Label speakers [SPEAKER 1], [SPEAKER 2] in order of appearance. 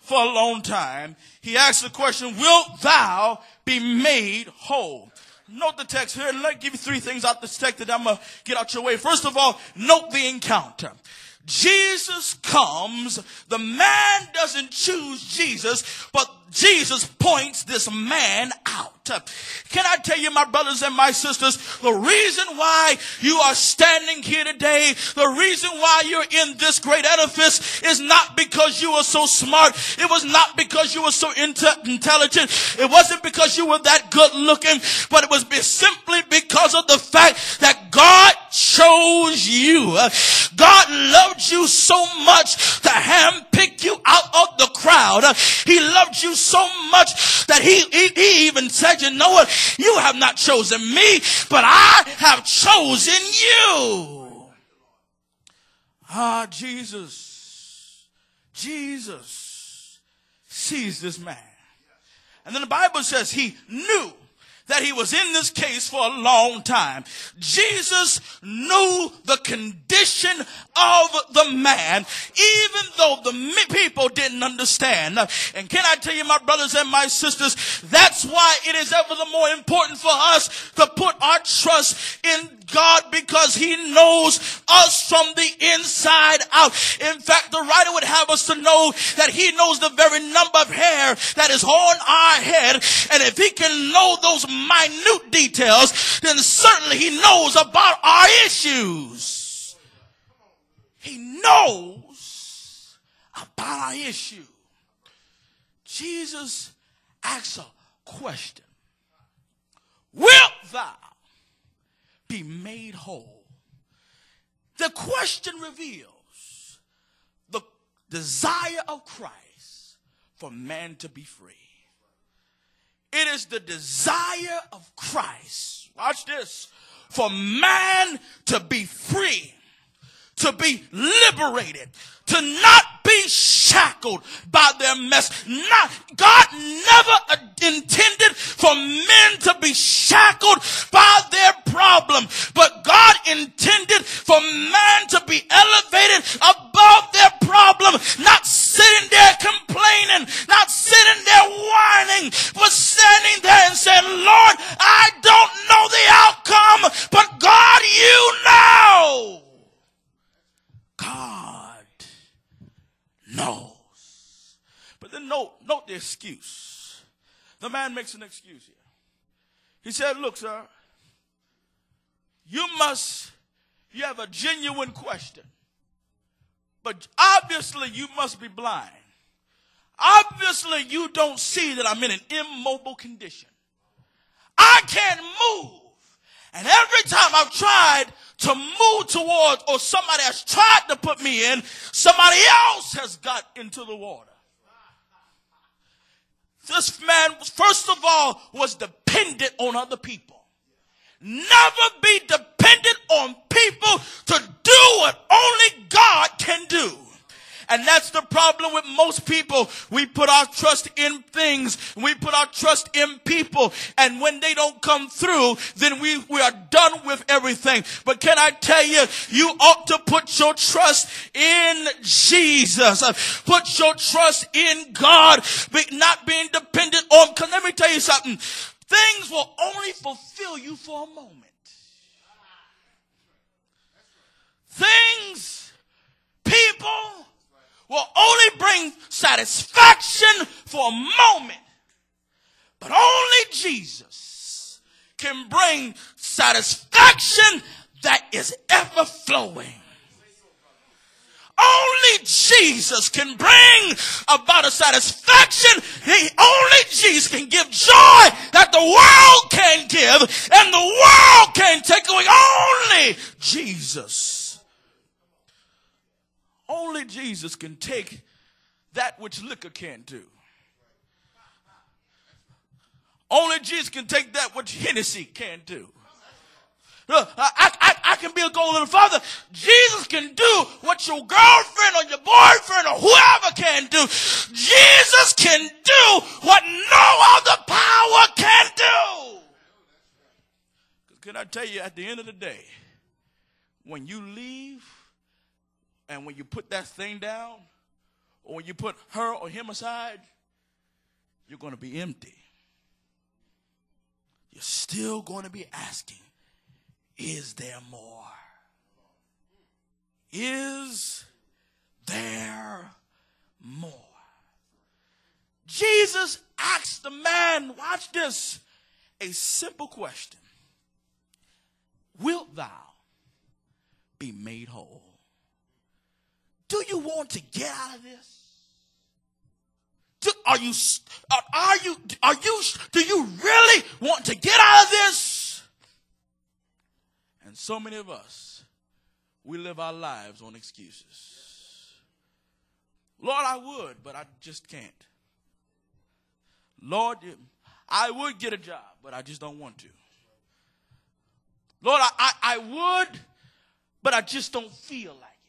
[SPEAKER 1] for a long time, he asked the question, wilt thou be made whole? Note the text here, and let me give you three things out this text that I'm going to get out your way. First of all, note the encounter. Jesus comes. The man doesn't choose Jesus, but Jesus points this man out. Can I tell you, my brothers and my sisters, the reason why you are standing here today, the reason why you're in this great edifice is not because you were so smart. It was not because you were so intelligent. It wasn't because you were that good looking, but it was simply because of the fact that God chose you. God loved you so much to handpick you out of the crowd. He loved you so much that he even said, you know what? You have not chosen me, but I have chosen you. Jesus sees this man. And then the Bible says he knew that he was in this case for a long time. Jesus knew the condition of the man, even though the people didn't understand. And can I tell you, my brothers and my sisters, that's why it is ever the more important for us to put our trust in God, because he knows us from the inside out. In fact, the writer would have us to know that he knows the very number of hair that is on our head. And if he can know those minute details, then certainly he knows about our issues. He knows about our issue. Jesus asks a question. Wilt thou be made whole? The question reveals the desire of Christ for man to be free. It is the desire of Christ, watch this, for man to be free, to be liberated, to not be shackled by their mess. God never intended for men to be shackled by their problem, but God intended for man to be elevated above their problem, not sitting there complaining, not sitting there whining, but standing there and saying, Lord, I don't know the outcome, but God, you know. God knows. But then note the excuse. The man makes an excuse here. He said, look, sir, you have a genuine question. But obviously you must be blind. Obviously you don't see that I'm in an immobile condition. I can't move. And every time I've tried to move towards, or somebody has tried to put me in, somebody else has got into the water. This man, first of all, was dependent on other people. Never be dependent on people to do what only God can do. And that's the problem with most people. We put our trust in things. We put our trust in people. And when they don't come through, then we are done with everything. But can I tell you, you ought to put your trust in Jesus. Put your trust in God, not being dependent on, because let me tell you something. Things will only fulfill you for a moment. Things, people, will only bring satisfaction for a moment. But only Jesus can bring satisfaction that is ever flowing. Only Jesus can bring about a satisfaction. Only Jesus can give joy that the world can't give and the world can't take away. Only Jesus. Only Jesus can take that which liquor can't do. Only Jesus can take that which Hennessy can't do. I can be a go a little further. Jesus can do what your girlfriend or your boyfriend or whoever can do. Jesus can do what no other power can do. Can I tell you, at the end of the day, when you leave and when you put that thing down, or when you put her or him aside, you're going to be empty. You're still going to be asking, is there more? Is there more? Jesus asked the man, watch this, a simple question. Wilt thou be made whole? Do you want to get out of this? Do you really want to get out of this? And so many of us, we live our lives on excuses. Lord, I would, but I just can't. Lord, I would get a job, but I just don't want to. Lord, I would, but I just don't feel like it.